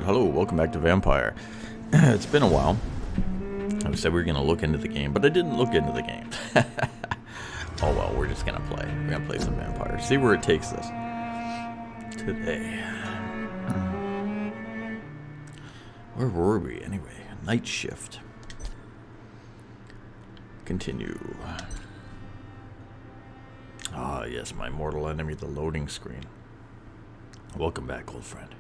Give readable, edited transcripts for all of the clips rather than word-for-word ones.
Alright, hello, welcome back to Vampyr. It's been a while. I said we were going to look into the game, but I didn't look into the game. Oh well, we're just going to play. We're going to play some Vampyr. See where it takes us. Today. Where were we anyway? Night shift. Continue. Ah, yes, my mortal enemy, the loading screen. Welcome back, old friend.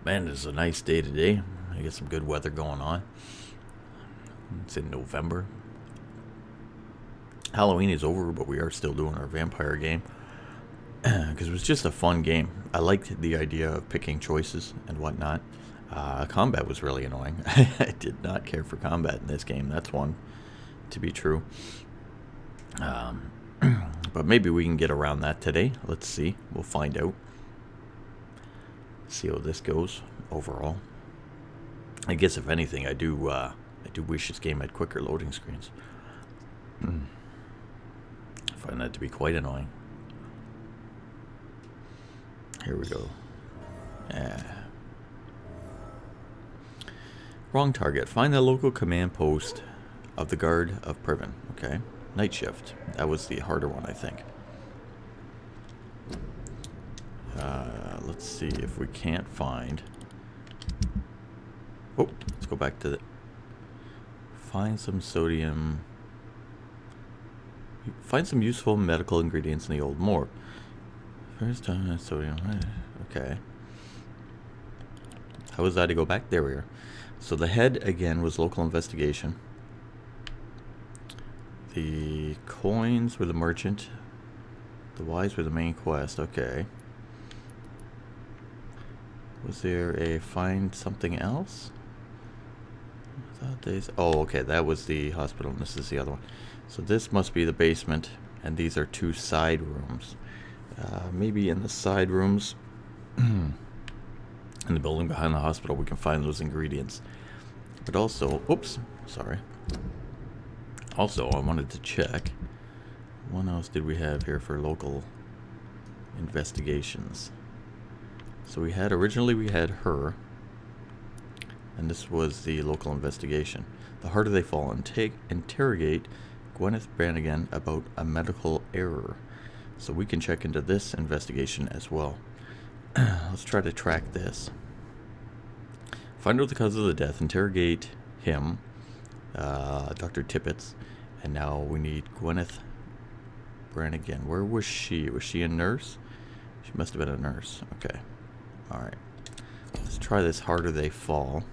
Man, it's a nice day today. I get some good weather going on. It's in November. Halloween is over, but we are still doing our Vampyr game. Because it was just a fun game. I liked the idea of picking choices and whatnot. Combat was really annoying. I did not care for combat in this game. That's one to be true. But maybe we can get around that today. Let's see. We'll find out. See how this goes overall. I guess if anything, I do wish this game had quicker loading screens. I find that to be quite annoying. Here we go. Yeah. Wrong target. Find the local command post of the Guard of Priven. Okay. Night shift. That was the harder one, I think. Let's see if we can't find... Oh, let's go back to the... Find some sodium... Find some useful medical ingredients in the old morgue. First time sodium... Okay. How was that to go back? There we are. So the head, again, was local investigation. The coins were the merchant. The wise were the main quest. Okay. Was there a find something else? I thought they... Oh, okay. That was the hospital. And this is the other one. So this must be the basement. And these are two side rooms. Maybe in the side rooms, in the building behind the hospital, we can find those ingredients. But also... Oops. Sorry. Also, I wanted to check. What else did we have here for local investigations? So we had, originally we had her. And this was the local investigation. The harder they fall. Interrogate Gwyneth Brannigan about a medical error. So we can check into this investigation as well. Let's try to track this. Find out the cause of the death. Interrogate him. Dr. Tippett. And now we need Gwyneth Brannigan. Where was she? Was she a nurse? She must have been a nurse. Okay. Alright. Let's try this harder they fall.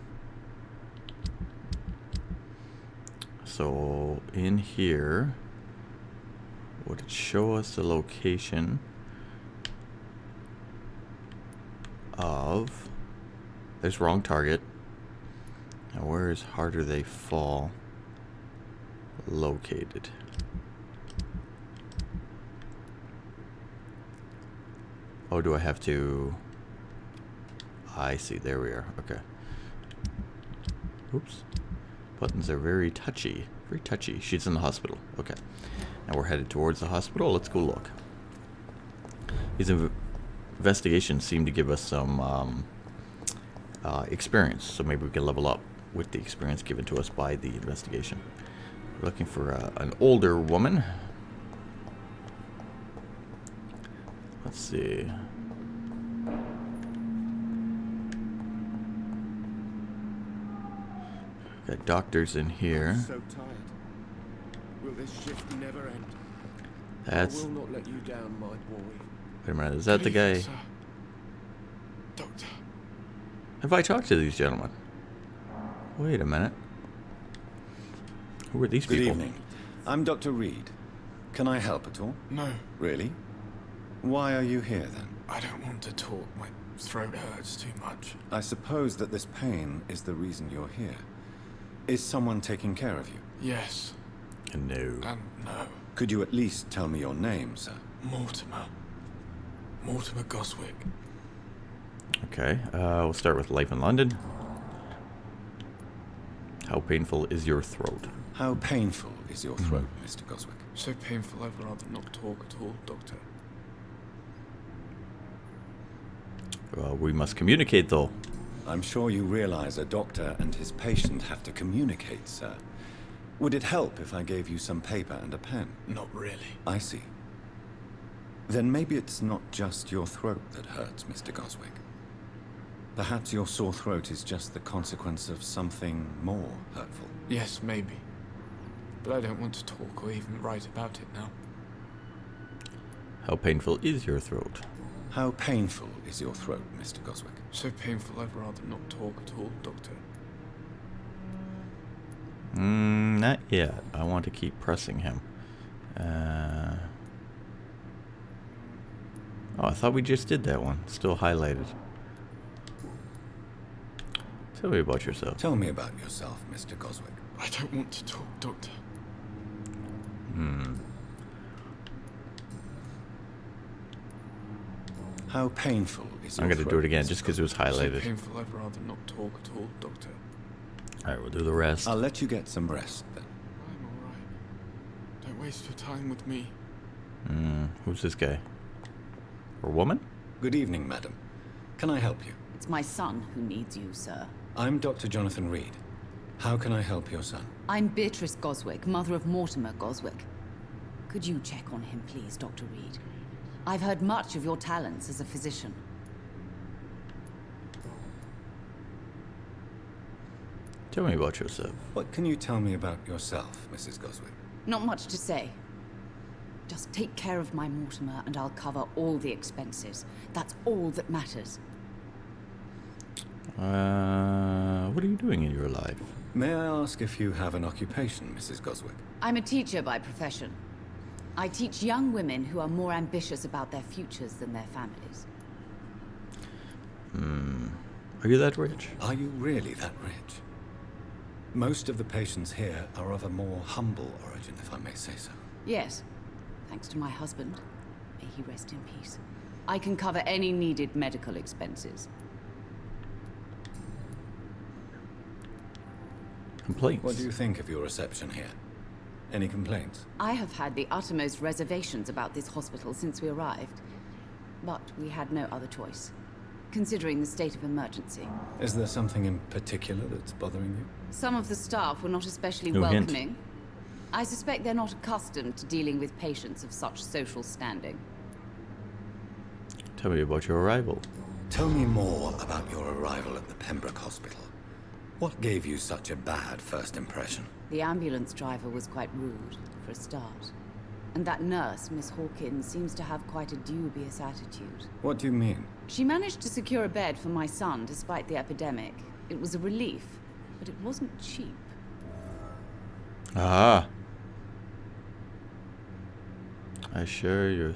So, in here, would it show us the location of... There's wrong target. Now, where is harder they fall located? Oh, do I have to... I see, there we are. Okay. Oops. Buttons are very touchy. Very touchy. She's in the hospital. Okay. Now we're headed towards the hospital. Let's go look. These investigations seem to give us some experience. So maybe we can level up with the experience given to us by the investigation. We're looking for an older woman. Let's see. Got doctors in here. I'm so tired. Will this shift never end? That's... I will not let you down, my boy. Wait a minute, is that the guy? Sir. Doctor. Have I talked to these gentlemen? Wait a minute. Who are these people? Good evening. I'm Dr. Reed. Can I help at all? No, Really? Why are you here then? I don't want to talk. My throat hurts too much. I suppose that this pain is the reason you're here. Is someone taking care of you? Yes. No. And no. Could you at least tell me your name, sir? Mortimer. Mortimer Goswick. Okay, we'll start with life in London. How painful is your throat? How painful is your throat, Mr. Goswick? So painful I'd rather not talk at all, Doctor. Well, we must communicate, though. I'm sure you realize a doctor and his patient have to communicate, sir. Would it help if I gave you some paper and a pen? Not really. I see. Then maybe it's not just your throat that hurts, Mr. Goswick. Perhaps your sore throat is just the consequence of something more hurtful. Yes, maybe. But I don't want to talk or even write about it now. How painful is your throat? How painful is your throat, Mr. Goswick? So painful I'd rather not talk at all, Doctor. Not yet. I want to keep pressing him. Oh, I thought we just did that one. Still highlighted. Tell me about yourself. Tell me about yourself, Mr. Goswick. I don't want to talk, Doctor. How painful is your I'm going to do it again Mr. just because it was So highlighted. painful I'd rather not talk at all, Doctor. Alright, we'll do the rest. I'll let you get some rest, then. I'm alright. Don't waste your time with me. Who's this guy? Or woman? Good evening, madam. Can I help you? It's my son who needs you, sir. I'm Dr. Jonathan Reed. How can I help your son? I'm Beatrice Goswick, mother of Mortimer Goswick. Could you check on him, please, Dr. Reed? I've heard much of your talents as a physician. Tell me about yourself. What can you tell me about yourself, Mrs. Goswick? Not much to say. Just take care of my Mortimer and I'll cover all the expenses. That's all that matters. What are you doing in your life? May I ask if you have an occupation, Mrs. Goswick? I'm a teacher by profession. I teach young women who are more ambitious about their futures than their families. Are you that rich? Are you really that rich? Most of the patients here are of a more humble origin, if I may say so. Yes, thanks to my husband. May he rest in peace. I can cover any needed medical expenses. Complaints? What do you think of your reception here? Any complaints? I have had the uttermost reservations about this hospital since we arrived. But we had no other choice, considering the state of emergency. Is there something in particular that's bothering you? Some of the staff were not especially No hint. welcoming. I suspect they're not accustomed to dealing with patients of such social standing. Tell me about your arrival. Tell me more about your arrival at the Pembroke Hospital. What gave you such a bad first impression? The ambulance driver was quite rude, for a start. And that nurse, Miss Hawkins, seems to have quite a dubious attitude. What do you mean? She managed to secure a bed for my son despite the epidemic. It was a relief, but it wasn't cheap. Ah. I assure you.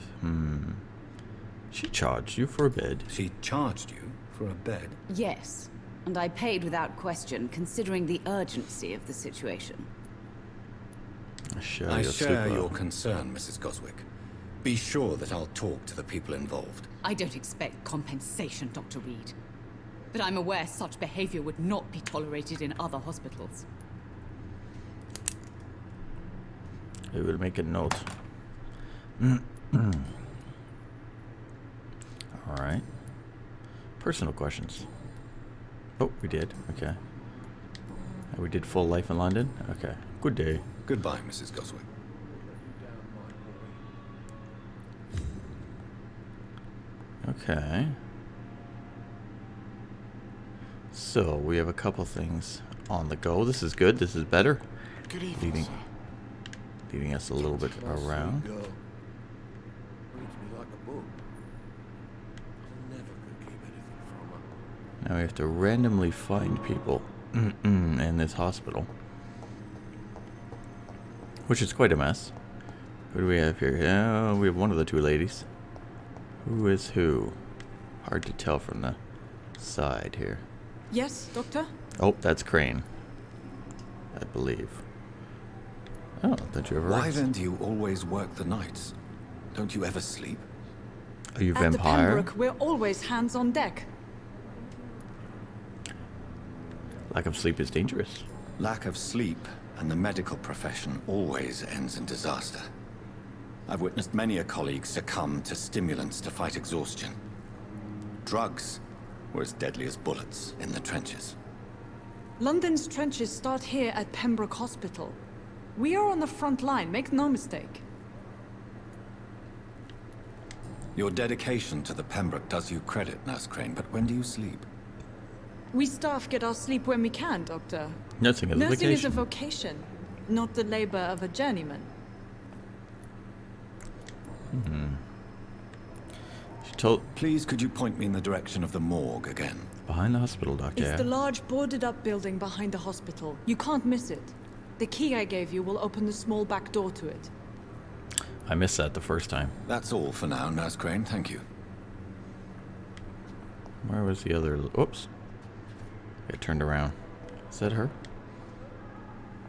She charged you for a bed. She charged you for a bed? Yes, and I paid without question, considering the urgency of the situation. I share I your share super. your concern, Mrs. Goswick. Be sure that I'll talk to the people involved. I don't expect compensation, Dr. Reed. But I'm aware such behavior would not be tolerated in other hospitals. I will make a note. Alright. Personal questions. Oh, we did. Okay. We did full life in London? Okay. Good day. Goodbye, Mrs. Goswick. Okay. So, we have a couple things on the go. This is good. This is better. Good evening, Leading, sir. leading us a little bit around. Reads me like a book. I never could keep anything from her. Now we have to randomly find people in this hospital. Which is quite a mess. Who do we have here? Yeah, we have one of the two ladies. Who is who? Hard to tell from the side here. Yes, Doctor? Oh, that's Crane. I believe. Oh, don't you ever Why rest? then do you always work the nights? Don't you ever sleep? Are you At the vampire? Pembroke, we're always hands on deck. Lack of sleep is dangerous. Lack of sleep and the medical profession always ends in disaster. I've witnessed many a colleague succumb to stimulants to fight exhaustion. Drugs Or as deadly as bullets in the trenches? London's trenches start here at Pembroke Hospital. We are on the front line, make no mistake. Your dedication to the Pembroke does you credit, Nurse Crane, but when do you sleep? We staff get our sleep when we can, Doctor. Nursing is a Nursing is a vocation. vocation, not the labor of a journeyman. She told Please, could you point me in the direction of the morgue again? behind the hospital, Doctor. It's the large boarded-up building behind the hospital. You can't miss it. The key I gave you will open the small back door to it. I missed that the first time. That's all for now, Nurse Crane. Thank you. Where was the other? Oops. I turned around. Is that her?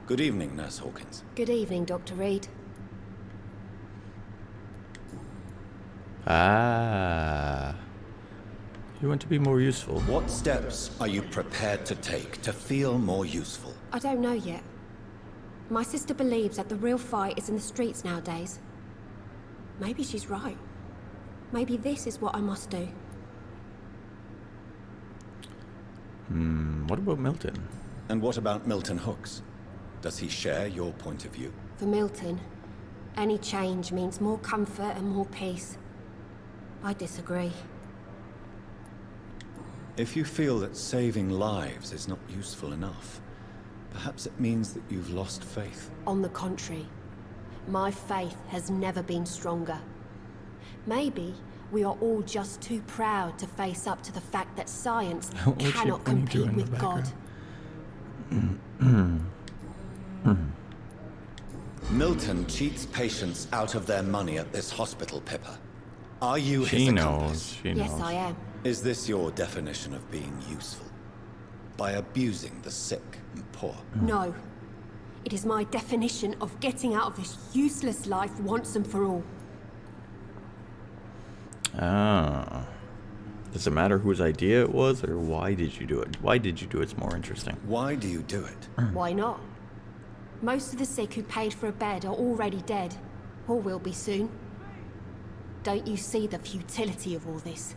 Good evening, Nurse Hawkins. Good evening, Dr. Reed. Ah. You want to be more useful. What steps are you prepared to take to feel more useful? I don't know yet. My sister believes that the real fight is in the streets nowadays. Maybe she's right. Maybe this is what I must do. What about Milton? And what about Milton Hooks? Does he share your point of view? For Milton, any change means more comfort and more peace. I disagree. If you feel that saving lives is not useful enough, perhaps it means that you've lost faith. On the contrary, my faith has never been stronger. Maybe we are all just too proud to face up to the fact that science What's she cannot pointing to compete in the with God. Milton cheats patients out of their money at this hospital, Pippa. Are you She his knows. accomplice? She knows. Yes, I am. Is this your definition of being useful? By abusing the sick and poor? No. It is my definition of getting out of this useless life once and for all. Ah. Does it matter whose idea it was, or why did you do it? Why did you do it's more interesting. Why do you do it? Why not? Most of the sick who paid for a bed are already dead, or will be soon. Don't you see the futility of all this?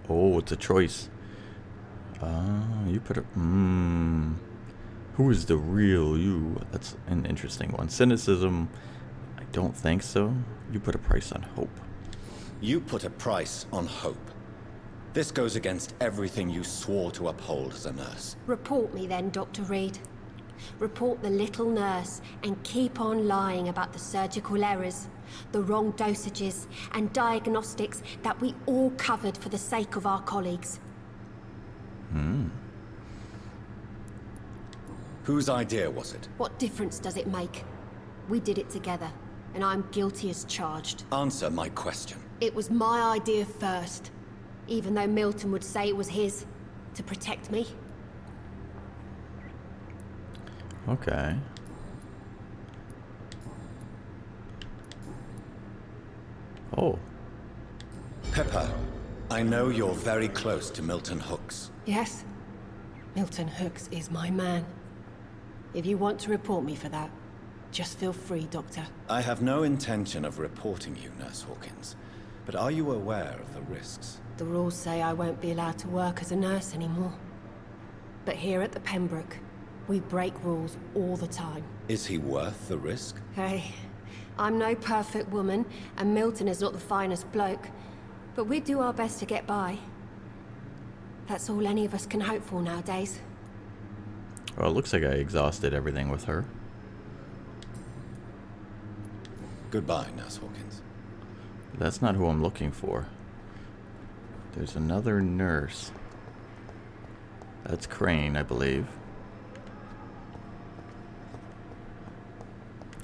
Oh, it's a choice. You put a... Who is the real you? That's an interesting one. Cynicism, I don't think so. You put a price on hope. You put a price on hope. This goes against everything you swore to uphold as a nurse. Report me then, Dr. Reed. Report the little nurse and keep on lying about the surgical errors, the wrong dosages and diagnostics that we all covered for the sake of our colleagues. Whose idea was it? What difference does it make? We did it together, and I'm guilty as charged. Answer my question. It was my idea first, even though Milton would say it was his, to protect me. Okay. Oh. Pippa, I know you're very close to Milton Hooks. Yes, Milton Hooks is my man. If you want to report me for that, just feel free, Doctor. I have no intention of reporting you, Nurse Hawkins, but are you aware of the risks? The rules say I won't be allowed to work as a nurse anymore. But here at the Pembroke, we break rules all the time. Is he worth the risk? Hey, I'm no perfect woman, and Milton is not the finest bloke, but we do our best to get by. That's all any of us can hope for nowadays. Well, it looks like I exhausted everything with her. Goodbye, Nurse Hawkins. But that's not who I'm looking for. There's another nurse. That's Crane, I believe.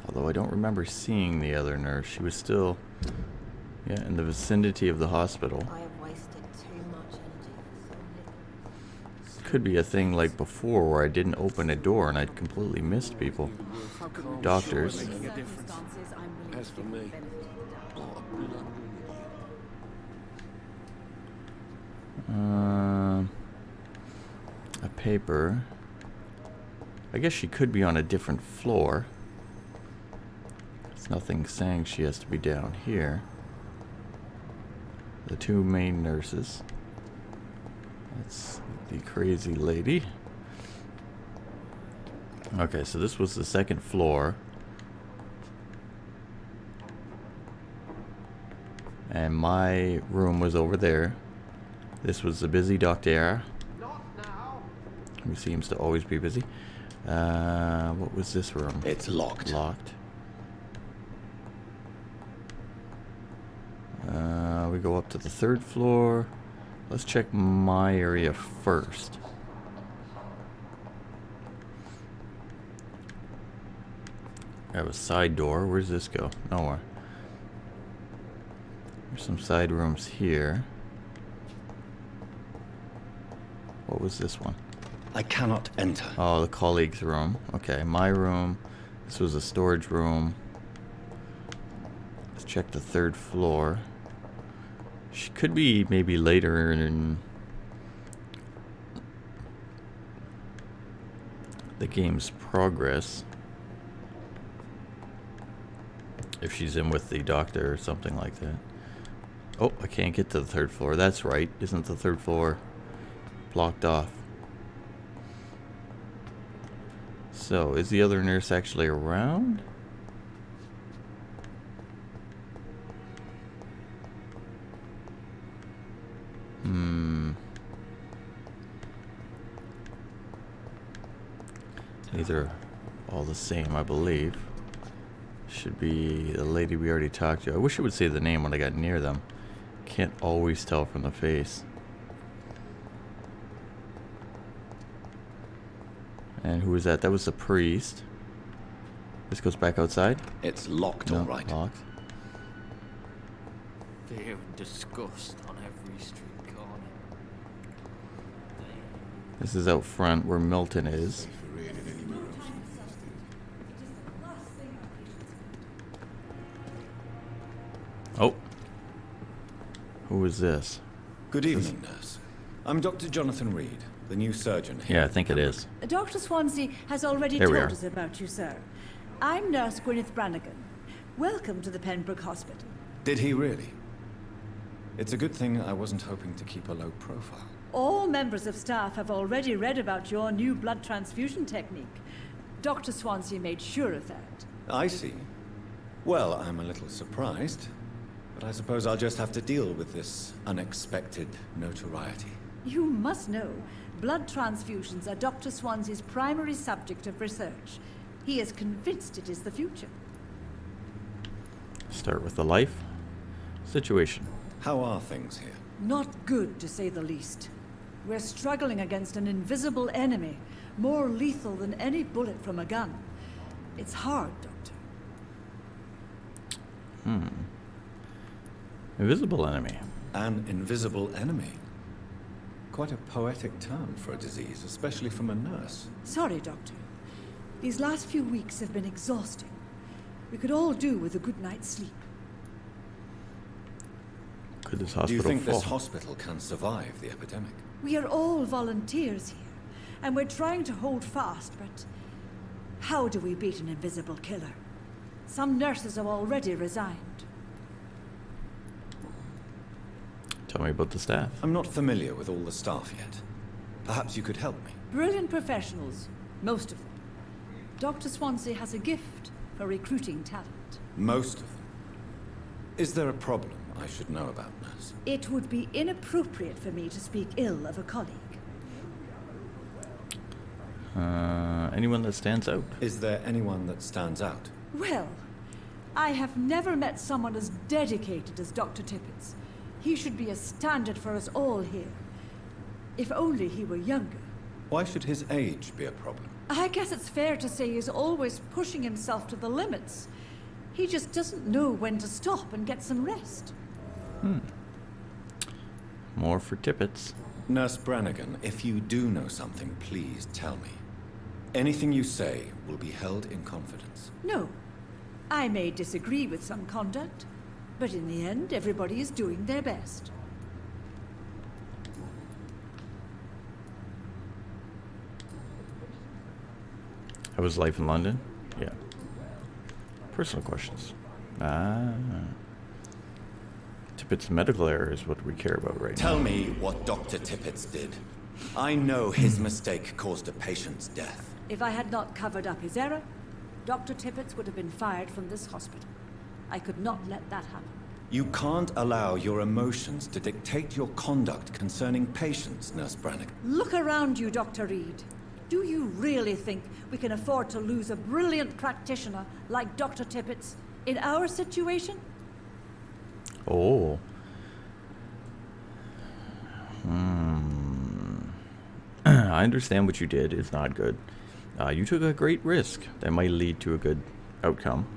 Although I don't remember seeing the other nurse. She was still, in the vicinity of the hospital. I have wasted too much energy for so little. Could be a thing like before where I didn't open a door and I'd completely missed people. Doctors. Making a difference. As for me, what a blundering idiot. A paper. I guess she could be on a different floor. There's nothing saying she has to be down here. the two main nurses. That's the crazy lady. Okay, so this was the second floor. And my room was over there. This was the busy doctor, who seems to always be busy. What was this room? It's locked. Locked. We go up to the third floor. Let's check my area first. I have a side door. Where's this go? Nowhere. There's some side rooms here. What was this one? I cannot enter. Oh, the colleague's room. Okay, my room. This was a storage room. Let's check the third floor. She could be maybe later in the game's progress. If she's in with the doctor or something like that. Oh, I can't get to the third floor. That's right. Isn't the third floor blocked off? So, is the other nurse actually around? These are all the same, I believe. Should be the lady we already talked to. I wish it would say the name when I got near them. Can't always tell from the face. And who was that? That was the priest. This goes back outside? It's locked, No, all right. locked. Fear and disgust on every street corner. This is out front where Milton is. Oh. Who is this? Good evening, nurse. I'm Dr. Jonathan Reed, the new surgeon here. Yeah, I think it is. Dr. Swansea has already There we told are. us about you, sir. I'm Nurse Gwyneth Brannigan. Welcome to the Pembroke Hospital. Did he really? It's a good thing I wasn't hoping to keep a low profile. All members of staff have already read about your new blood transfusion technique. Dr. Swansea made sure of that. I see. Well, I'm a little surprised, but I suppose I'll just have to deal with this unexpected notoriety. You must know, blood transfusions are Dr. Swansea's primary subject of research. He is convinced it is the future. Start with the life situation. How are things here? Not good, to say the least. We're struggling against an invisible enemy, more lethal than any bullet from a gun. It's hard, Doctor. Invisible enemy. An invisible enemy. Quite a poetic term for a disease, especially from a nurse. Sorry, Doctor. These last few weeks have been exhausting. We could all do with a good night's sleep. Could this Do hospital you think fall? this hospital can survive the epidemic? We are all volunteers here, and we're trying to hold fast, but how do we beat an invisible killer? Some nurses have already resigned. Tell me about the staff. I'm not familiar with all the staff yet. Perhaps you could help me. Brilliant professionals, most of them. Dr. Swansea has a gift for recruiting talent. Most of them. Is there a problem I should know about, nurse? It would be inappropriate for me to speak ill of a colleague. Anyone that stands out? Is there anyone that stands out? Well, I have never met someone as dedicated as Dr. Tippett. He should be a standard for us all here. If only he were younger. Why should his age be a problem? I guess it's fair to say he's always pushing himself to the limits. He just doesn't know when to stop and get some rest. More for Tippets. Nurse Brannigan, if you do know something, please tell me. Anything you say will be held in confidence. No. I may disagree with some conduct, but in the end, everybody is doing their best. How was life in London? Yeah. Personal questions. Tippett Tippet's medical error is what we care about right now. Tell me what Dr. Tippets did. I know his mistake caused a patient's death. If I had not covered up his error, Dr. Tippets would have been fired from this hospital. I could not let that happen. You can't allow your emotions to dictate your conduct concerning patients, Nurse Brannigan. Look around you, Dr. Reed. Do you really think we can afford to lose a brilliant practitioner like Dr. Tippets in our situation? Oh. I understand what you did is not good. You took a great risk that might lead to a good outcome,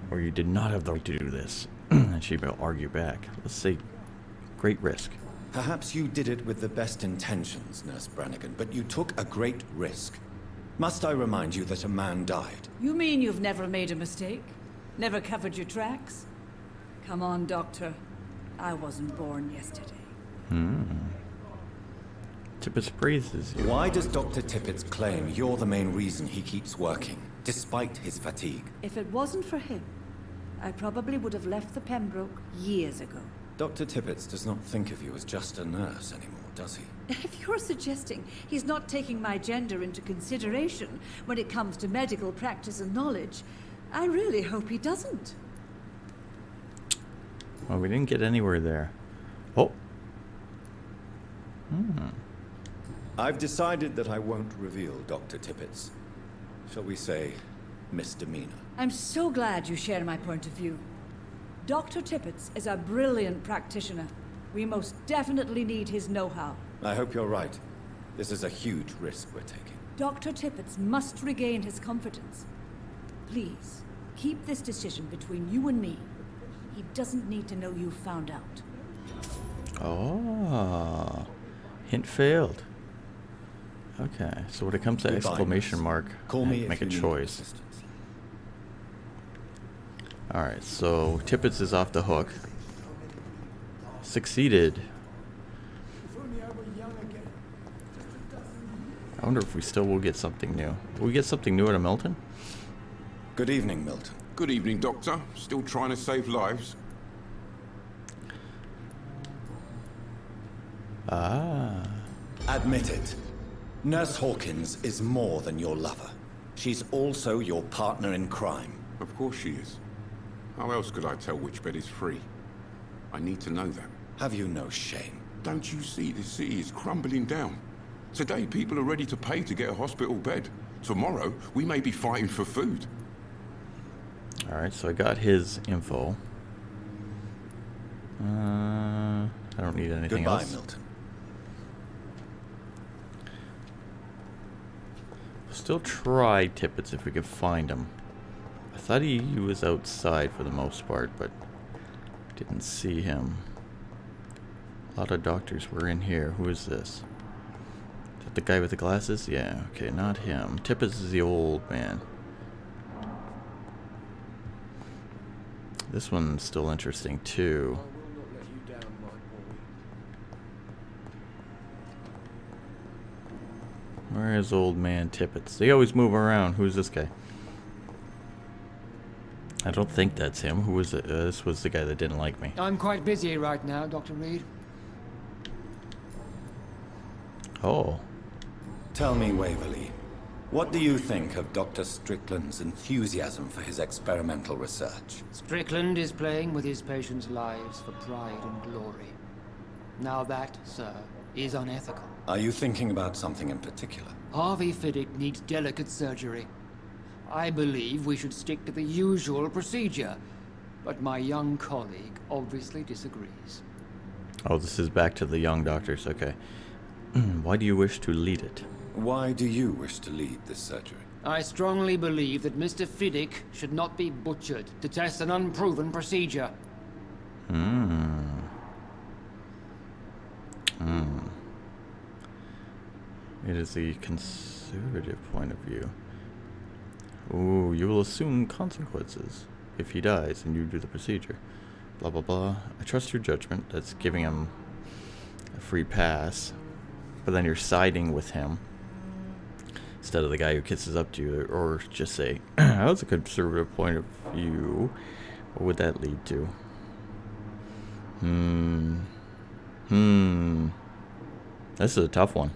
or you did not have the right to do this. And she will argue back. Let's say, great risk. Perhaps you did it with the best intentions, Nurse Brannigan, but you took a great risk. Must I remind you that a man died? You mean you've never made a mistake? Never covered your tracks? Come on, Doctor. I wasn't born yesterday. Tippets praises you. Why does Dr. Tippets claim you're the main reason he keeps working, despite his fatigue? If it wasn't for him, I probably would have left the Pembroke years ago. Dr. Tippets does not think of you as just a nurse anymore, does he? If you're suggesting he's not taking my gender into consideration when it comes to medical practice and knowledge, I really hope he doesn't. Well, we didn't get anywhere there. Oh. I've decided that I won't reveal Dr. Tippets. Shall we say, misdemeanor? I'm so glad you share my point of view. Dr. Tippets is a brilliant practitioner. We most definitely need his know-how. I hope you're right. This is a huge risk we're taking. Dr. Tippets must regain his confidence. Please, keep this decision between you and me. He doesn't need to know you found out. Oh. Hint failed. Okay, so when it comes to Goodbye, exclamation nurse. mark, Call I have me to if make a you need choice. assistance. Alright, so Tippets is off the hook. Succeeded. I wonder if we still will get something new. Will we get something new out of Milton? Good evening, Milton. Good evening, Doctor. Still trying to save lives? Ah. Admit it. Nurse Hawkins is more than your lover. She's also your partner in crime. Of course she is. How else could I tell which bed is free? I need to know that. Have you no shame? Don't you see the city is crumbling down? Today, people are ready to pay to get a hospital bed. Tomorrow, we may be fighting for food. Alright, so I got his info. I don't need anything Goodbye, else. Milton. Still try Tippets if we could find him. I thought he was outside for the most part, but didn't see him. A lot of doctors were in here. Who is this? Is that the guy with the glasses? Yeah, okay, not him. Tippets is the old man. This one's still interesting too. I will not let you down, my boy. Where is old man Tippets? They always move around. Who's this guy? I don't think that's him. Who was it? This was the guy that didn't like me. I'm quite busy right now, Dr. Reed. Oh. Tell me, Waverly, what do you think of Dr. Strickland's enthusiasm for his experimental research? Strickland is playing with his patients' lives for pride and glory. Now that, sir, is unethical. Are you thinking about something in particular? Harvey Fiddick needs delicate surgery. I believe we should stick to the usual procedure, but my young colleague obviously disagrees. Oh, this is back to the young doctors. Okay. Why do you wish to lead it? Why do you wish to lead this surgery? I strongly believe that Mr. Fiddick should not be butchered to test an unproven procedure. It is the conservative point of view. Ooh, you will assume consequences if he dies and you do the procedure. Blah, blah, blah. I trust your judgment. That's giving him a free pass. But then you're siding with him instead of the guy who kisses up to you. Or just say, that's a conservative point of view. What would that lead to? This is a tough one.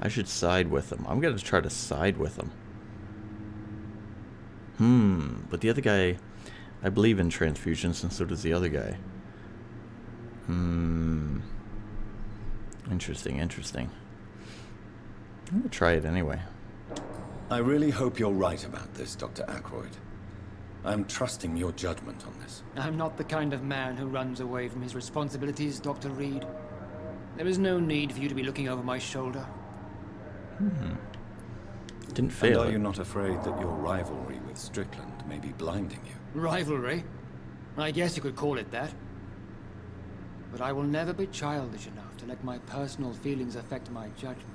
I should side with him. I'm gonna try to side with him. But the other guy, I believe in transfusions, and so does the other guy. Interesting, interesting. I'm gonna try it anyway. I really hope you're right about this, Dr. Ackroyd. I'm trusting your judgment on this. I'm not the kind of man who runs away from his responsibilities, Dr. Reed. There is no need for you to be looking over my shoulder. Didn't fail. And are it. you not afraid that your rivalry with Strickland may be blinding you? Rivalry? I guess you could call it that. But I will never be childish enough to let my personal feelings affect my judgment.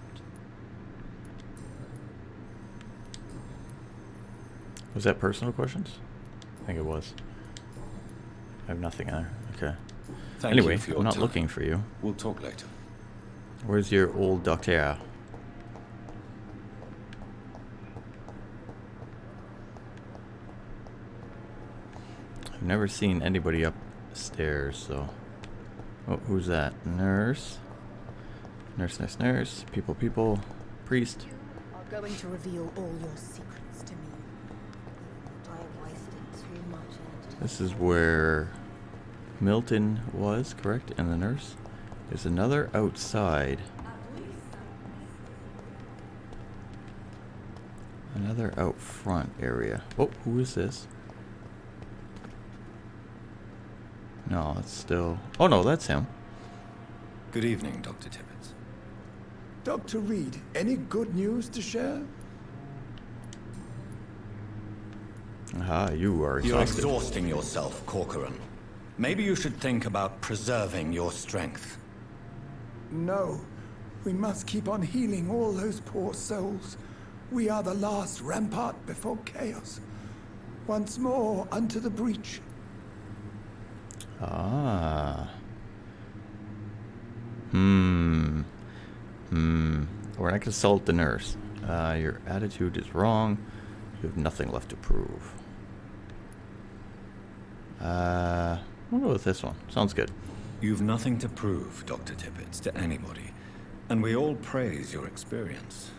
Was that personal questions? I think it was. I have nothing there. Okay. Thank Anyway, you for your I'm not time. looking for you. We'll talk later. Where's your old doctor? I've never seen anybody upstairs, so... Oh, who's that? Nurse? Nurse, nurse, nurse. People, people. Priest. You are going to reveal all your secrets to me. I have wasted too much energy. This is where Milton was, correct? And the nurse. There's another outside. Another out front area. Oh, who is this? No, it's still... Oh no, that's him. Good evening, Dr. Tippett. Dr. Reed, any good news to share? Aha, you are You're exhausted. exhausting yourself, Corcoran. Maybe you should think about preserving your strength. No. We must keep on healing all those poor souls. We are the last rampart before chaos. Once more unto the breach. Ah. We're not consult the nurse. Your attitude is wrong. You have nothing left to prove. We'll go with this one. Sounds good. You've nothing to prove, Dr. Tippett, to anybody. And we all praise your experience.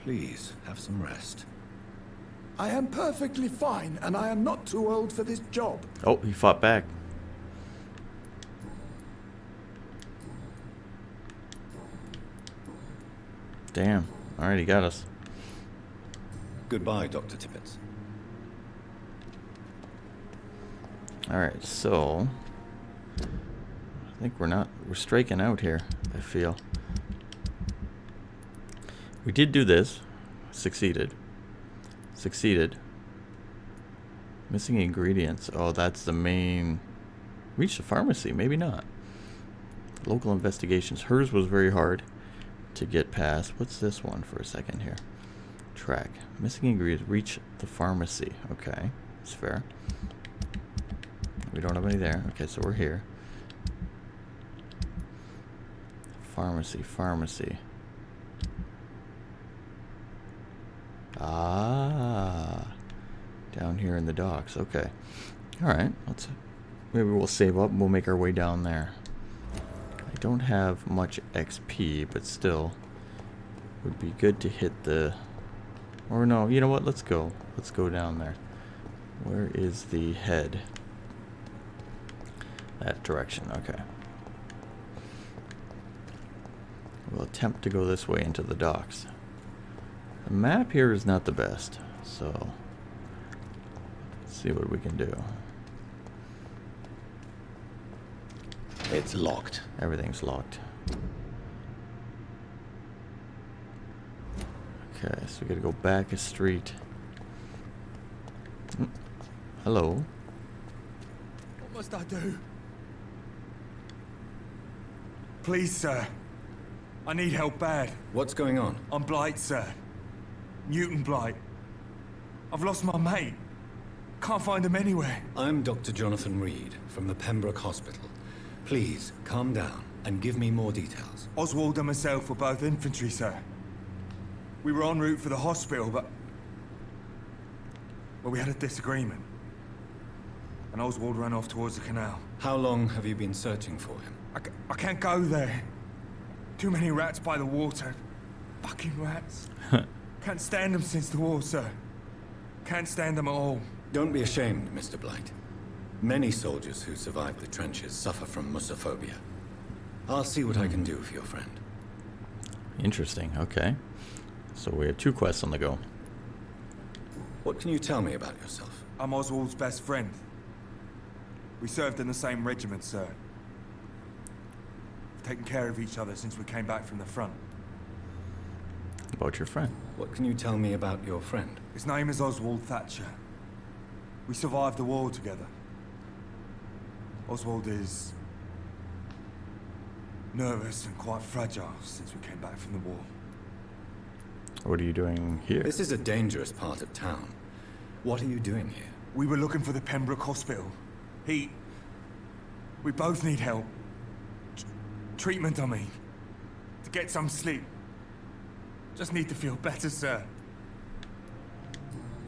Please, have some rest. I am perfectly fine, and I am not too old for this job. Oh, he fought back. Damn. Alright, he got us. Goodbye, Dr. Tippett. Alright, so... I think we're striking out here, I feel. We did do this. Succeeded. Succeeded. Missing ingredients. Oh, that's the main... Reach the pharmacy. Maybe not. Local investigations. Hers was very hard to get past. What's this one for a second here? Track. Missing ingredients. Reach the pharmacy. Okay. That's fair. We don't have any there. Okay, so we're here. Pharmacy. Pharmacy. Ah. Down here in the docks. Okay. Alright. Maybe we'll save up and we'll make our way down there. I don't have much XP, but still would be good to hit the... Or no, you know what? Let's go. Let's go down there. Where is the head? That direction. Okay. We'll attempt to go this way into the docks. The map here is not the best, so let's see what we can do. It's locked. Everything's locked. Okay, so we gotta go back a street. Hello. What must I do? Please, sir. I need help bad. What's going on? I'm Blight, sir. Newton Blight. I've lost my mate. Can't find him anywhere. I'm Dr. Jonathan Reed from the Pembroke Hospital. Please, calm down and give me more details. Oswald and myself were both infantry, sir. We were en route for the hospital, but... Well, we had a disagreement. and Oswald ran off towards the canal. How long have you been searching for him? I can't go there. Too many rats by the water. Fucking rats. Can't stand them since the war, sir. Can't stand them at all. Don't be ashamed, Mr. Blight. Many soldiers who survive the trenches suffer from musophobia. I'll see what I can do for your friend. Interesting, okay. So we have 2 quests on the go. What can you tell me about yourself? I'm Oswald's best friend. We served in the same regiment, sir. We've taken care of each other since we came back from the front. About your friend. What can you tell me about your friend? His name is Oswald Thatcher. We survived the war together. Oswald is nervous and quite fragile since we came back from the war. What are you doing here? This is a dangerous part of town. What are you doing here? We were looking for the Pembroke Hospital. We both need help. Treatment, I mean. To get some sleep. Just need to feel better, sir.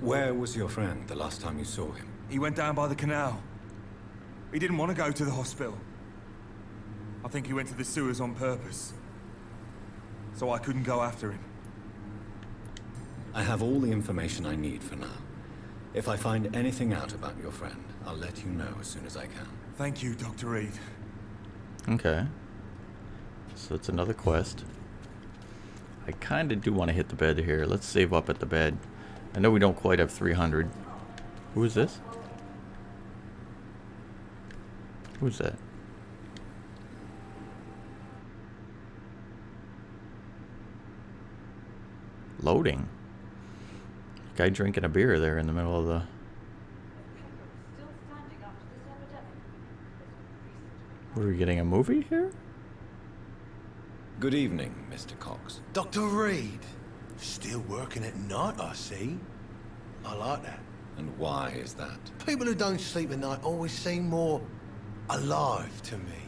Where was your friend the last time you saw him? He went down by the canal. He didn't want to go to the hospital. I think he went to the sewers on purpose. So I couldn't go after him. I have all the information I need for now. If I find anything out about your friend, I'll let you know as soon as I can. Thank you, Dr. Reed. Okay. So it's another quest. I kind of do want to hit the bed here. Let's save up at the bed. I know we don't quite have 300. Who is this? Who's that? Loading. Guy drinking a beer there in the middle of the... What, are we getting a movie here? Good evening, Mr. Cox. Dr. Reed. Still working at night, I see. I like that. And why is that? People who don't sleep at night always seem more alive to me.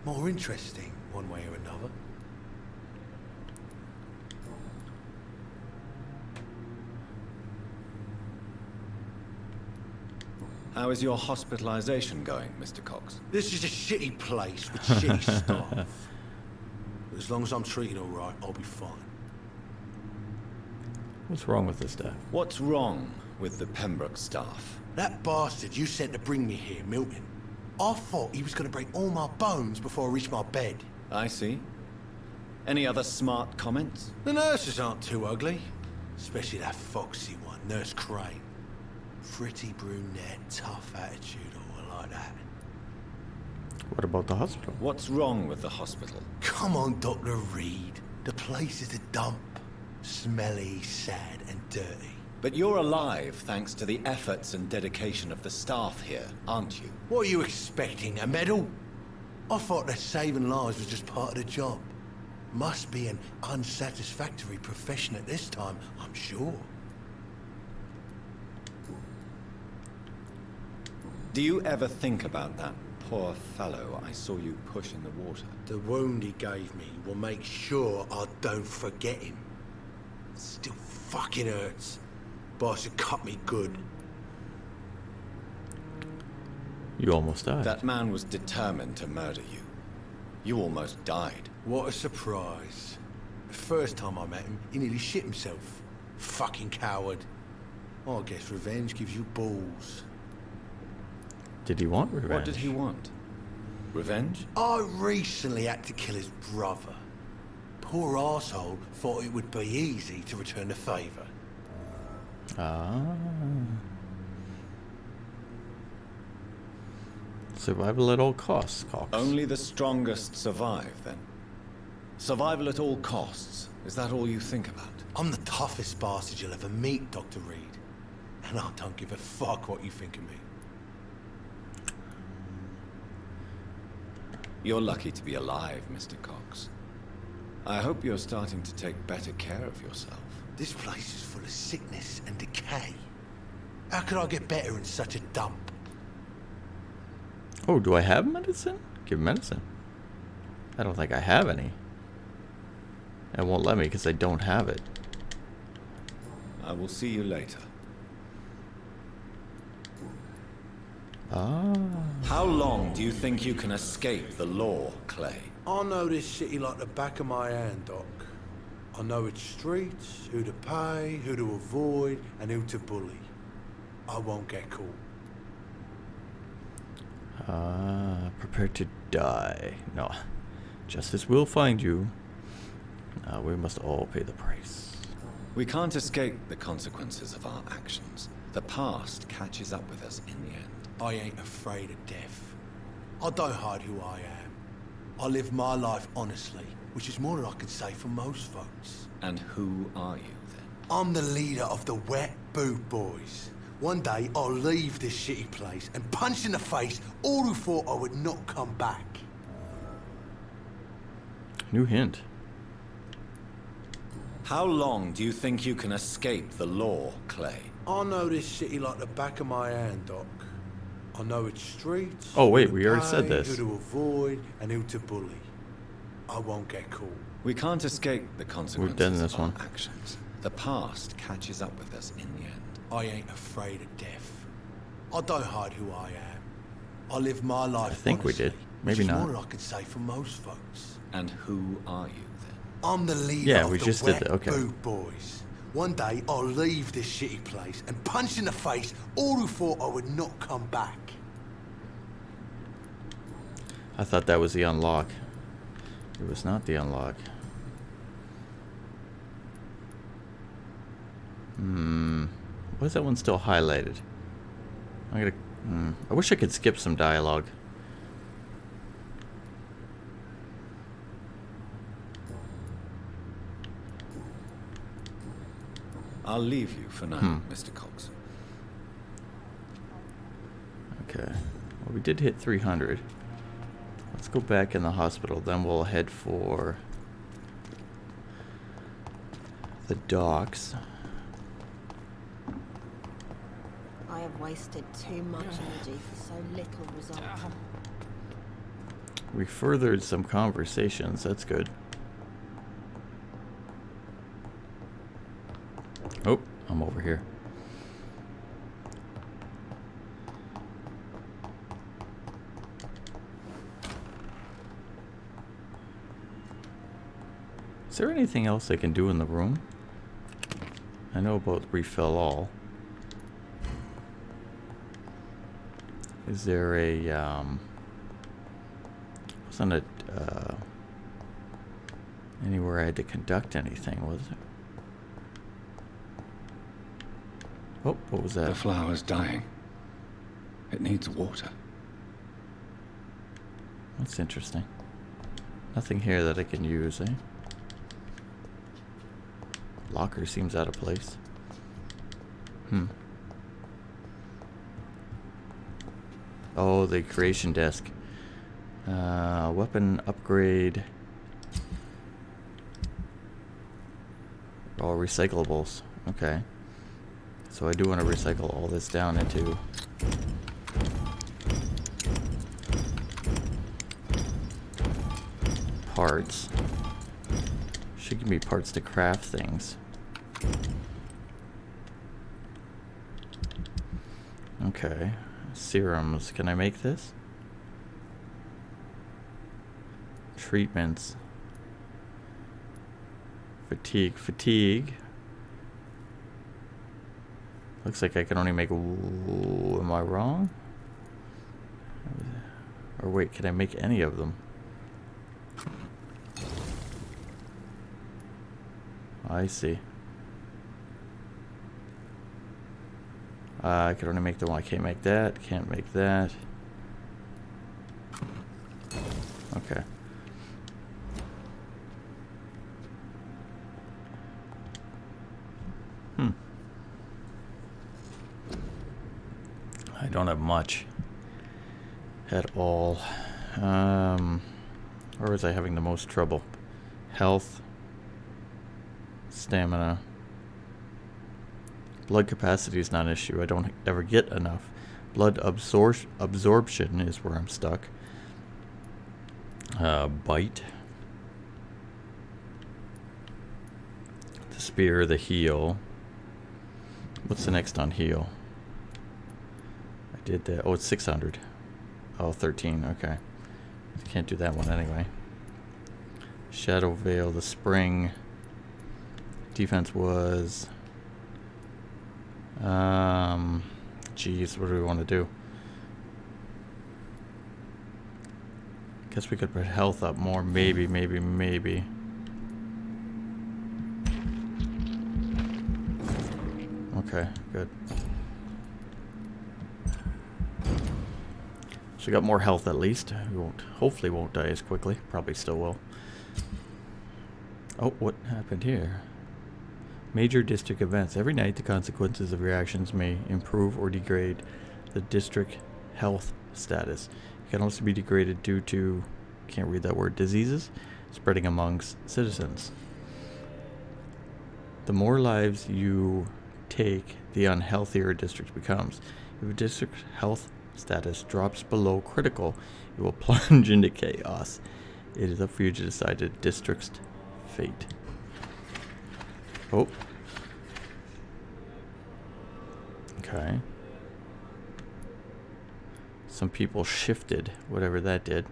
More interesting, one way or another. How is your hospitalization going, Mr. Cox? This is a shitty place with shitty staff. But as long as I'm treated all right, I'll be fine. What's wrong with this staff? What's wrong with the Pembroke staff? That bastard you sent to bring me here, Milton. I thought he was going to break all my bones before I reached my bed. I see. Any other smart comments? The nurses aren't too ugly. Especially that foxy one, Nurse Crane. Pretty brunette, tough attitude, all like that. What about the hospital? What's wrong with the hospital? Come on, Dr. Reed. The place is a dump. Smelly, sad, and dirty. But you're alive thanks to the efforts and dedication of the staff here, aren't you? What are you expecting, a medal? I thought that saving lives was just part of the job. Must be an unsatisfactory profession at this time, I'm sure. Do you ever think about that poor fellow I saw you push in the water? The wound he gave me will make sure I don't forget him. Still fucking hurts. Boss had cut me good. You almost died. That man was determined to murder you. You almost died. What a surprise. The first time I met him, he nearly shit himself. Fucking coward. I guess revenge gives you balls. Did he want revenge? What did he want? Revenge? I recently had to kill his brother. Poor arsehole thought it would be easy to return the favour. Ah. Survival at all costs, Cox. Only the strongest survive, then? Survival at all costs. Is that all you think about? I'm the toughest bastard you'll ever meet, Dr. Reed. And I don't give a fuck what you think of me. You're lucky to be alive, Mr. Cox. I hope you're starting to take better care of yourself. This place is full of sickness and decay. How could I get better in such a dump? Oh, do I have medicine? Give medicine. I don't think I have any. It won't let me because I don't have it. I will see you later. How long do you think you can escape the law, Clay? I know this city like the back of my hand, Doc. I know its streets, who to pay, who to avoid, and who to bully. I won't get caught. Prepare to die. No. Justice will find you. We must all pay the price. We can't escape the consequences of our actions. The past catches up with us in the end. I ain't afraid of death. I don't hide who I am. I live my life honestly, which is more than I can say for most folks. And who are you, then? I'm the leader of the Wet Boot Boys. One day, I'll leave this shitty place and punch in the face all who thought I would not come back. New hint. How long do you think you can escape the law, Clay? I know this city like the back of my hand, Doc. I know its streets. Oh wait, who we to already said pay, this. Who to avoid and who to bully. I won't get caught. We can't escape the consequences We've done this of our one. actions. The past catches up with us in the end. I ain't afraid of death. I don't hide who I am. I live my life I think honestly, we did. Maybe which is not. more than I can say for most folks. And who are you, then? I'm the leader Yeah, of we the just did Wet that. Okay. Boot Boys. One day, I'll leave this shitty place and punch in the face all who thought I would not come back. I thought that was the unlock. It was not the unlock. Why is that one still highlighted? I wish I could skip some dialogue. I'll leave you for now, Mr. Cox. Okay. Well, we did hit 300. Let's go back in the hospital. Then we'll head for the docks. I have wasted too much energy for so little result. We furthered some conversations. That's good. Oh, I'm over here. Is there anything else I can do in the room? I know about refill all. Is there a, wasn't it, anywhere I had to conduct anything, was it? Oh, what was that? The flower's dying. It needs water. That's interesting. Nothing here that I can use, eh? Locker seems out of place. Oh, the creation desk. Weapon upgrade. All recyclables. Okay. So I do want to recycle all this down into parts. Should give me parts to craft things. Okay. Serums. Can I make this? Treatments. Fatigue. Looks like I can only make... Am I wrong? Or wait, can I make any of them? I see. I can only make the one. I can't make that. Can't make that. Okay. I don't have much at all. Where was I having the most trouble? Health. Stamina. Blood capacity is not an issue. I don't ever get enough. Blood absorption is where I'm stuck. Bite. The spear, the heal. What's the next on heal? did that. Oh, it's 600. Oh, 13. Okay. Can't do that one anyway. Shadow Veil, the spring. Defense was... Geez, what do we want to do? Guess we could put health up more. Maybe. Okay, good. So we got more health at least. We hopefully won't die as quickly. Probably still will. Oh, what happened here? Major district events. Every night the consequences of your actions may improve or degrade the district health status. It can also be degraded due to, can't read that word, diseases spreading amongst citizens. The more lives you take, the unhealthier a district becomes. If a district's health status drops below critical, it will plunge into chaos. It is up for you to decide the district's fate. Oh. Okay. Some people shifted, whatever that did.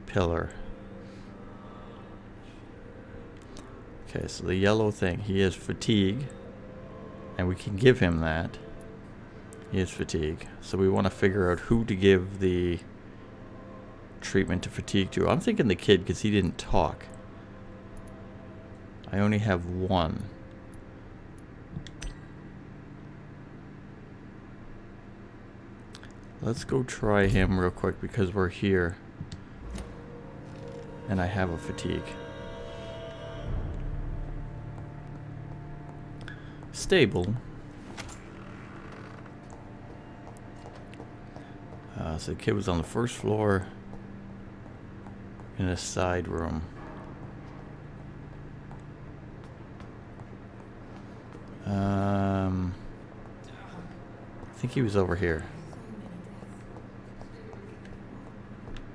Pillar. Okay, so the yellow thing, he has fatigue. And we can give him that. He has fatigue. So we want to figure out who to give the treatment to fatigue to. I'm thinking the kid because he didn't talk. I only have one. Let's go try him real quick because we're here. And I have a fatigue. Stable. So the kid was on the first floor in a side room. I think he was over here.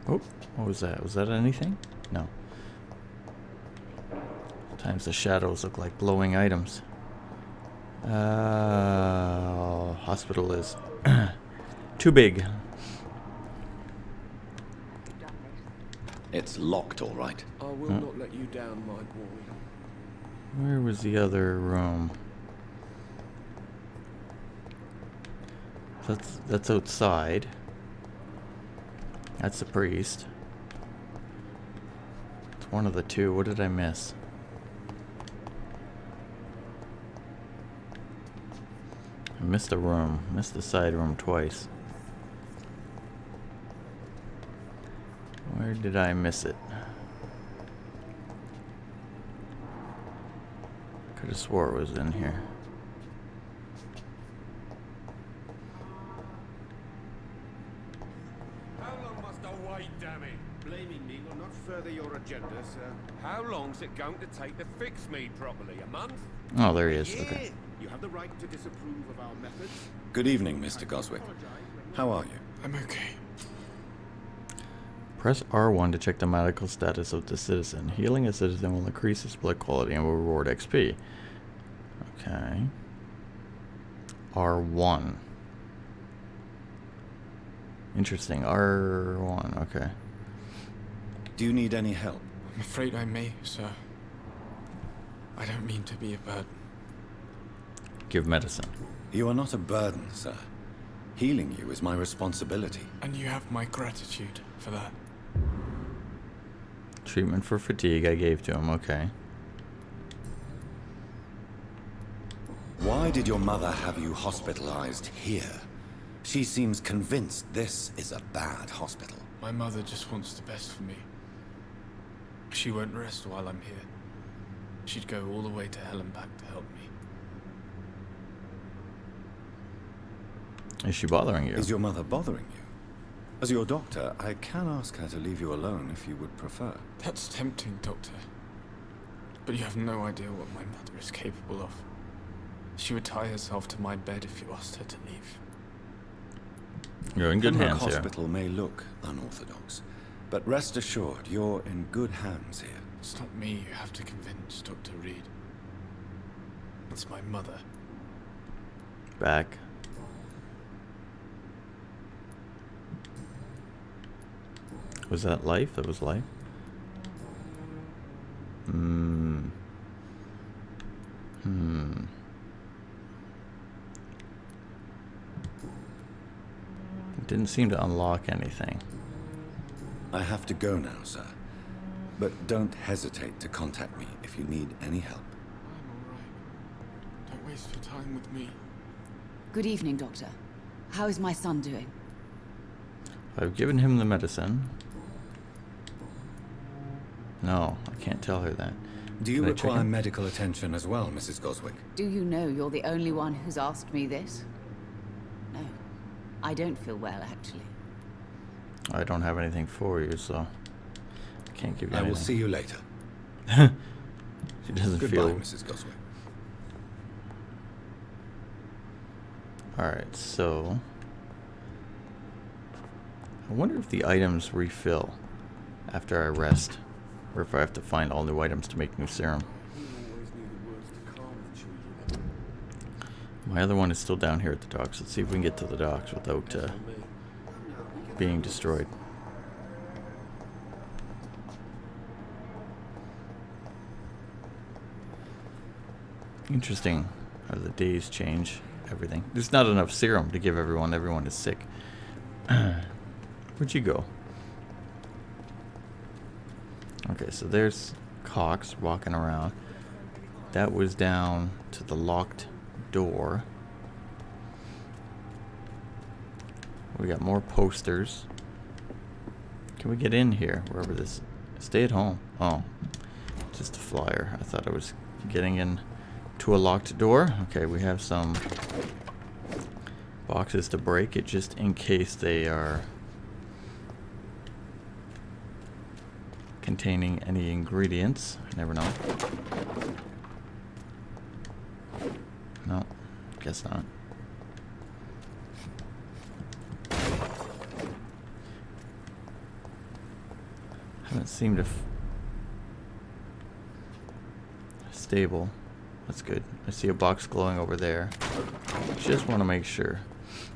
Oh, what was that? Was that anything? No. Sometimes the shadows look like glowing items. Hospital is too big. It's locked, all right. I will not let you down, my boy. Where was the other room? That's outside. That's the priest. It's one of the two. What did I miss? I missed a room. Missed the side room twice. Where did I miss it? Could have swore it was in here. How long must I wait, damn it? Blaming me will not further your agenda, sir. How long's it going to take to fix me properly? A month? Oh, there he is. Okay. You have the right to disapprove of our methods. Good evening, Mr. Goswick. How are you? I'm okay. Press R1 to check the medical status of the citizen. Healing a citizen will increase his blood quality and will reward XP. Okay. R1. Interesting. R1. Okay. Do you need any help? I'm afraid I may, sir. I don't mean to be a burden. Give medicine. You are not a burden, sir. Healing you is my responsibility. And you have my gratitude for that. Treatment for fatigue I gave to him. Okay. Why did your mother have you hospitalized here? She seems convinced this is a bad hospital. My mother just wants the best for me. She won't rest while I'm here. She'd go all the way to hell and back to help me. Is she bothering you? Is your mother bothering you? As your doctor, I can ask her to leave you alone if you would prefer. That's tempting, Doctor. But you have no idea what my mother is capable of. She would tie herself to my bed if you asked her to leave. You're in good hands here. Hospital may look unorthodox, but rest assured, you're in good hands here. It's not me you have to convince, Dr. Reed. It's my mother. Back. Was that life? That was life? It didn't seem to unlock anything. I have to go now, sir. But don't hesitate to contact me if you need any help. I'm alright. Don't waste your time with me. Good evening, Doctor. How is my son doing? I've given him the medicine. No, I can't tell her that. Do you Can I check require him? medical attention as well, Mrs. Goswick? Do you know you're the only one who's asked me this? No. I don't feel well, actually. I don't have anything for you, so I can't give you I anything. will see you later. She doesn't Goodbye, feel... Mrs. Goswick. Alright, so... I wonder if the items refill after I rest. Or if I have to find all new items to make new serum. My other one is still down here at the docks. Let's see if we can get to the docks without being destroyed. Interesting how the days change everything. There's not enough serum to give everyone. Everyone is sick. Where'd you go? Okay, so there's Cox walking around. That was down to the locked door. We got more posters. Can we get in here? Wherever this... Stay at home. Oh. Just a flyer. I thought I was getting in to a locked door. Okay, we have some boxes to break it just in case they are containing any ingredients. Never know. No, guess not. Haven't seemed to stable. That's good. I see a box glowing over there. Just want to make sure.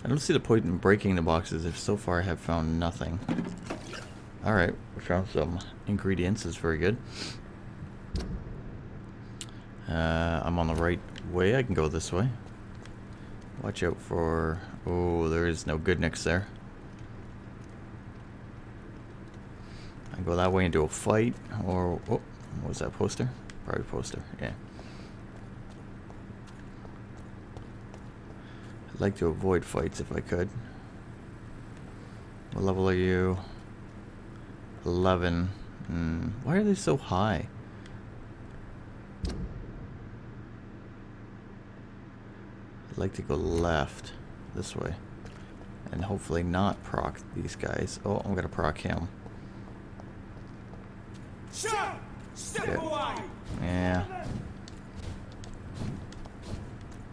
I don't see the point in breaking the boxes if so far I have found nothing. Alright, we found some ingredients. That's very good. I'm on the right way. I can go this way. Watch out for... Oh, there is no good nicks there. I can go that way and do a fight. Or... Oh, what was that, poster? Probably poster, yeah. I'd like to avoid fights if I could. What level are you? 11. Why are they so high? I'd like to go left. This way. And hopefully not proc these guys. Oh, I'm gonna proc him. Shut! Step away! Yeah.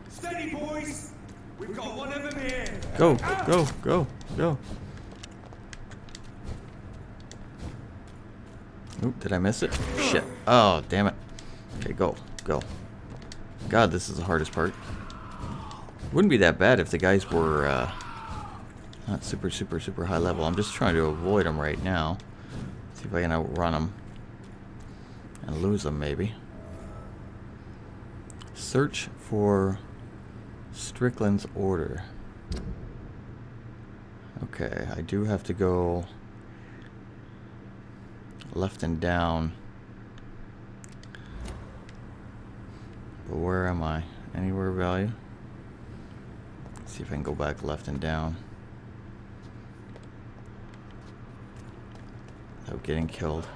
Steady, boys! We've got one of them here! Go, go, go, go. Oop, did I miss it? Shit. Oh, damn it. Okay, go, go. God, this is the hardest part. Wouldn't be that bad if the guys were not super high level. I'm just trying to avoid them right now. See if I can outrun them. And lose them, maybe. Search for Strickland's order. Okay, I do have to go left and down. But where am I? Anywhere value? Let's see if I can go back left and down without getting killed.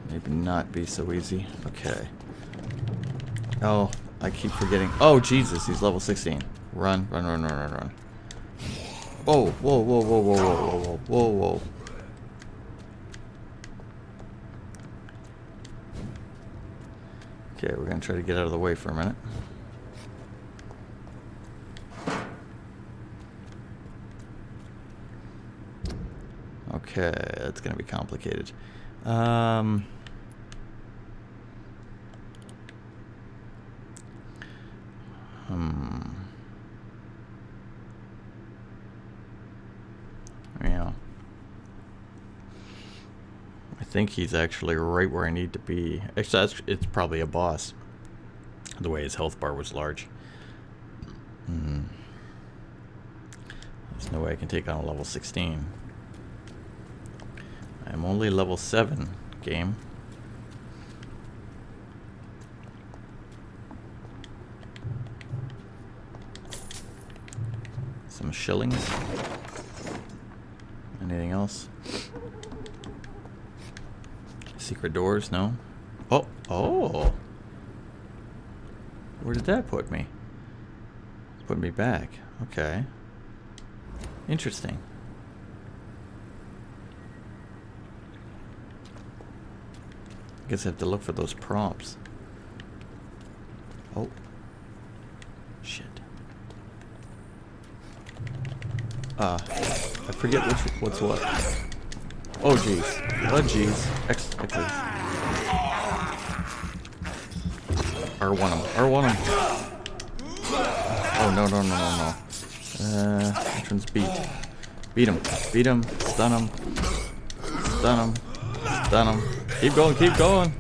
Maybe not be so easy. Okay. Oh, I keep forgetting. Oh, Jesus, he's level 16. Run, run, run, run, run, run. Whoa, whoa, whoa, whoa, whoa, whoa, whoa, whoa, whoa. Okay, we're gonna try to get out of the way for a minute. Okay, that's gonna be complicated. Yeah. think he's actually right where I need to be. Actually, it's probably a boss. The way his health bar was large. There's no way I can take on a level 16. I'm only level 7, game. Some shillings. Anything else? Secret doors? No. Oh! Oh! Where did that put me? Put me back. Okay. Interesting. I guess I have to look for those prompts. Oh. Shit. I forget what's what. Oh jeez. Oh jeez. X. R1 him. R1 him. Oh no. Entrance beat. Beat him. Beat him. Stun him. Stun him. Stun him. Keep going.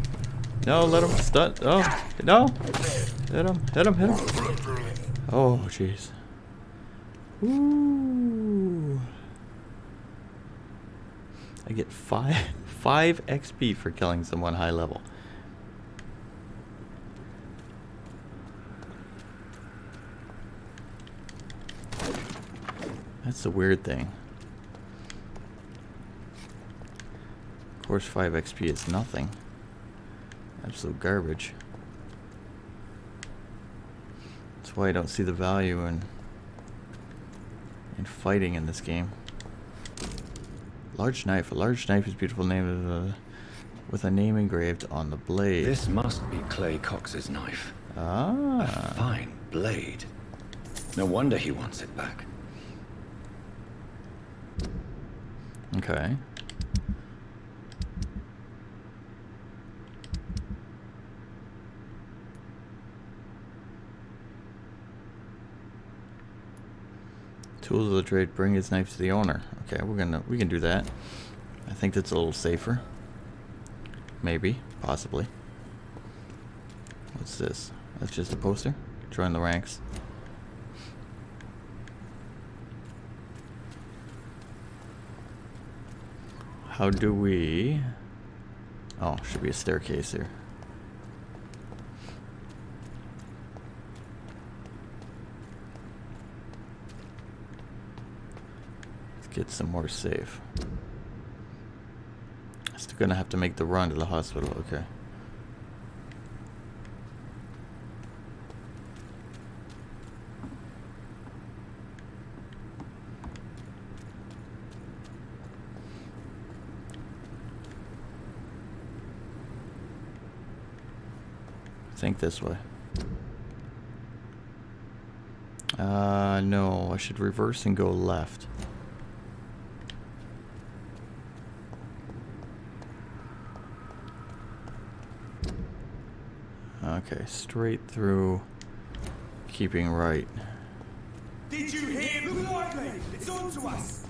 No, let him stun. Oh, no. Hit him. Oh, jeez. Ooh. I get 5 XP for killing someone high level. That's the weird thing. Of course, 5 XP is nothing. Absolute garbage. That's why I don't see the value in fighting in this game. Large knife. A large knife is a beautiful name with a name engraved on the blade. This must be Clay Cox's knife. Ah. A fine blade. No wonder he wants it back. Okay. Tools of the trade, bring his knife to the owner. Okay, we can do that. I think that's a little safer. Maybe, possibly. What's this? That's just a poster. Join the ranks. How do we... Oh, should be a staircase here. Let's get some more safe. Still gonna have to make the run to the hospital, okay. Think this way. No, I should reverse and go left. Okay, straight through, keeping right. Did you hear? Look lively! It's on to us!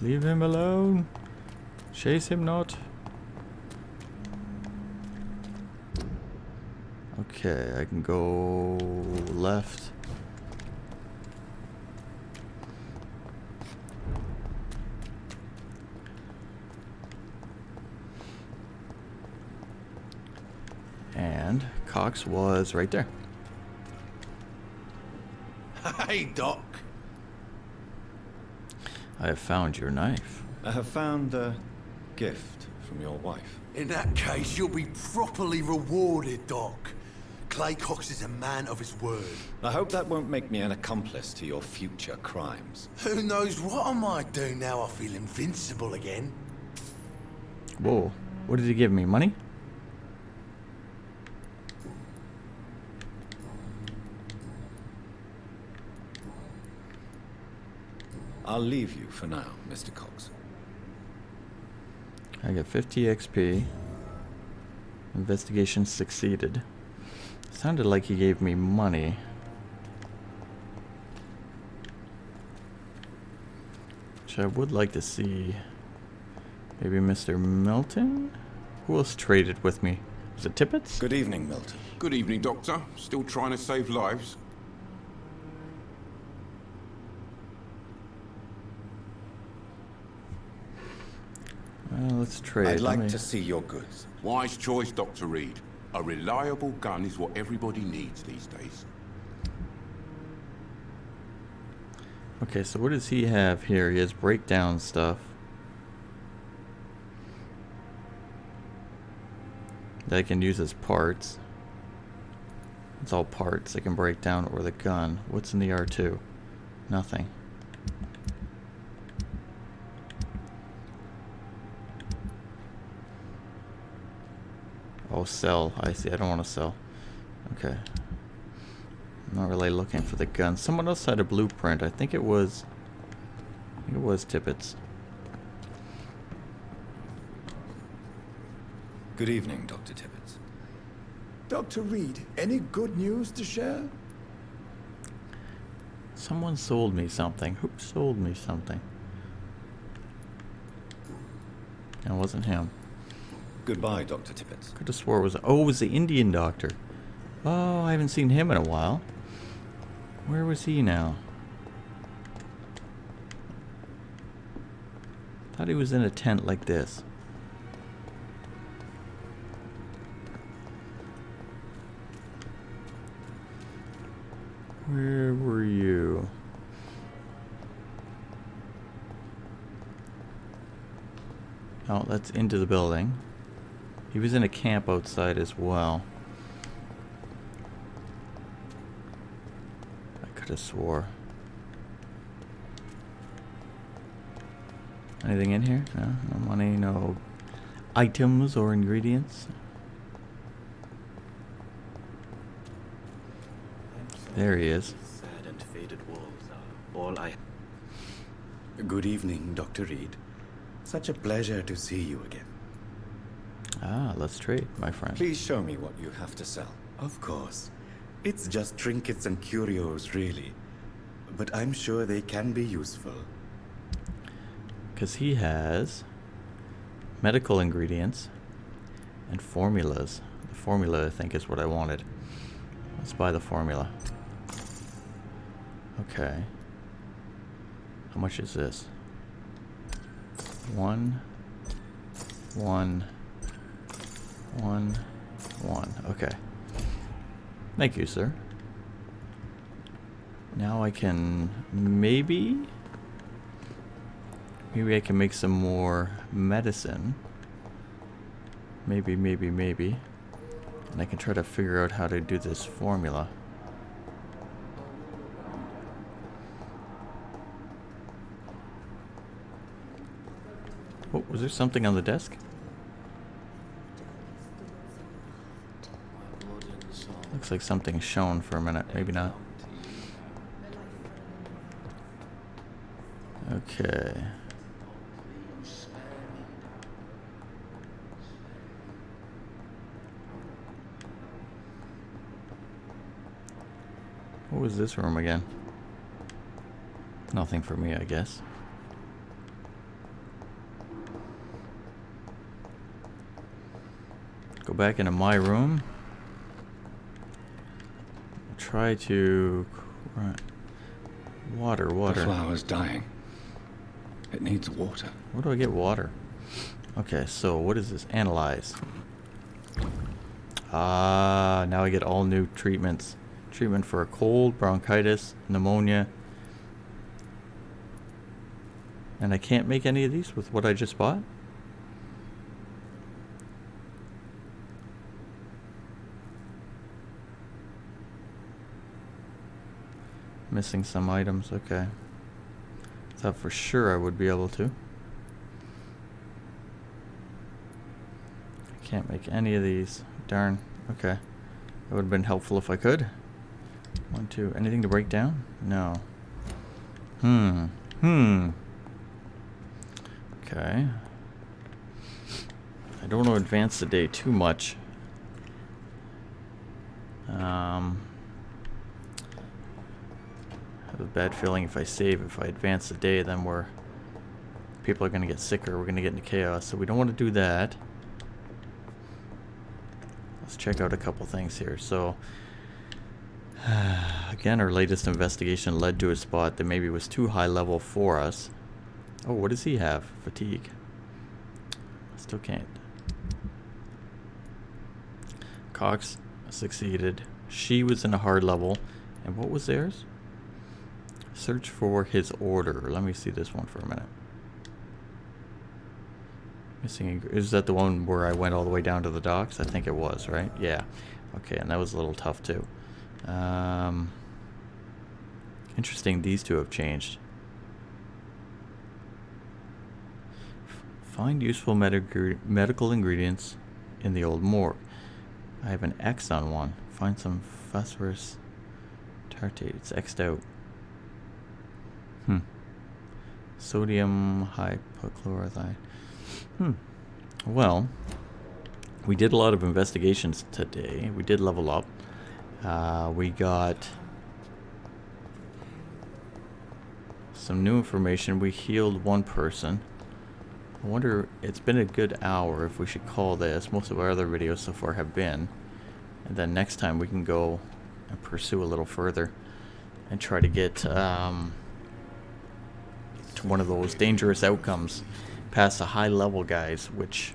Leave him alone. Chase him not. Okay, I can go left. And Cox was right there. Hey, Doc. I have found your knife. I have found a gift from your wife. In that case, you'll be properly rewarded, Doc. Clay Cox is a man of his word. I hope that won't make me an accomplice to your future crimes. Who knows what I might do now I feel invincible again. Whoa, what did he give me, money? I'll leave you for now, Mr. Cox. I got 50 XP. Investigation succeeded. Sounded like he gave me money. Which I would like to see Maybe Mr. Milton? Who else traded with me? Was it Tippets? Good evening, Milton. Good evening, Doctor. Still trying to save lives? Well, let's trade. I'd like to see your goods. Wise choice, Dr. Reed. A reliable gun is what everybody needs these days. Okay, so what does he have here? He has breakdown stuff. That I can use as parts. It's all parts I can break down, or the gun. What's in the R2? Nothing. Oh, sell. I see. I don't want to sell. Okay. I'm not really looking for the gun. Someone else had a blueprint. I think it was Tippets. Good evening, Dr. Tippets. Dr. Reed, any good news to share? Someone sold me something. Who sold me something? It wasn't him. Goodbye, Dr. Tippets. Could have swore it was... Oh, it was the Indian doctor. Oh, I haven't seen him in a while. Where was he now? Thought he was in a tent like this. Where were you? Oh, that's into the building. He was in a camp outside as well. I could have swore. Anything in here? No, no money, no items or ingredients. There he is. Sad and faded walls are all I... Good evening, Dr. Reed. Such a pleasure to see you again. Ah, let's trade, my friend. Please show me what you have to sell. Of course. It's just trinkets and curios, really. But I'm sure they can be useful. Because he has medical ingredients and formulas. The formula, I think, is what I wanted. Let's buy the formula. Okay. How much is this? 1, 1, 1, 1. Okay. Thank you, sir. Now I can maybe I can make some more medicine. Maybe. And I can try to figure out how to do this formula. Oh, was there something on the desk? Looks like something shone for a minute. Maybe not. Okay. What was this room again? Nothing for me, I guess. Go back into my room. Try to... Water. The flower's dying. It needs water. Where do I get water? Okay, so what is this? Analyze. Ah, now I get all new treatments. Treatment for a cold, bronchitis, pneumonia. And I can't make any of these with what I just bought? Missing some items, okay. Thought for sure I would be able to. Can't make any of these. Darn. Okay. That would have been helpful if I could. 1, 2. Anything to break down? No. Okay. I don't want to advance the day too much. I have a bad feeling if I advance the day, then we're people are going to get sicker. We're going to get into chaos, so we don't want to do that. Let's check out a couple things here. So, again, our latest investigation led to a spot that maybe was too high level for us. Oh, what does he have? Fatigue. Still can't. Cox succeeded. She was in a hard level. And what was theirs? Search for his order. Let me see this one for a minute. Missing. Is that the one where I went all the way down to the docks? I think it was, right? Yeah. Okay, and that was a little tough too. Interesting, these two have changed. Find useful medical ingredients in the old morgue. I have an X on one. Find some phosphorus tartrate. It's X'd out. Sodium hypochlorite. Well, we did a lot of investigations today. We did level up. We got some new information. We healed one person. I wonder, it's been a good hour if we should call this. Most of our other videos so far have been. And then next time we can go and pursue a little further and try to get to one of those dangerous outcomes past the high level guys, which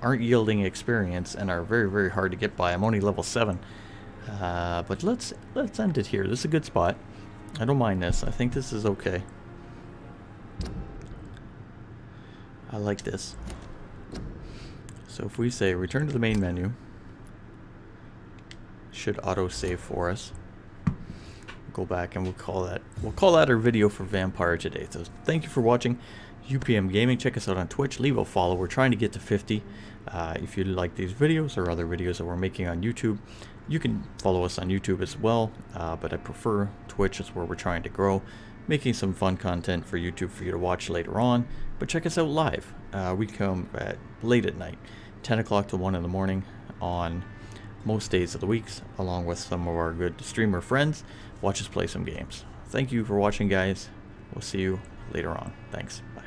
aren't yielding experience and are very, very hard to get by. I'm only level 7. But let's end it here. This is a good spot. I don't mind this. I think this is okay. I like this. So if we say return to the main menu, should auto save for us. Go back and we'll call that our video for Vampyr today. So thank you for watching UPM Gaming. Check us out on Twitch. Leave a follow. We're trying to get to 50. If you like these videos or other videos that we're making on YouTube, you can follow us on YouTube as well. But I prefer Twitch. It's where we're trying to grow, making some fun content for YouTube for you to watch later on. But check us out live. We come at late at night, 10 o'clock to 1 in the morning on most days of the weeks, along with some of our good streamer friends. Watch us play some games. Thank you for watching, guys. We'll see you later on. Thanks. Bye.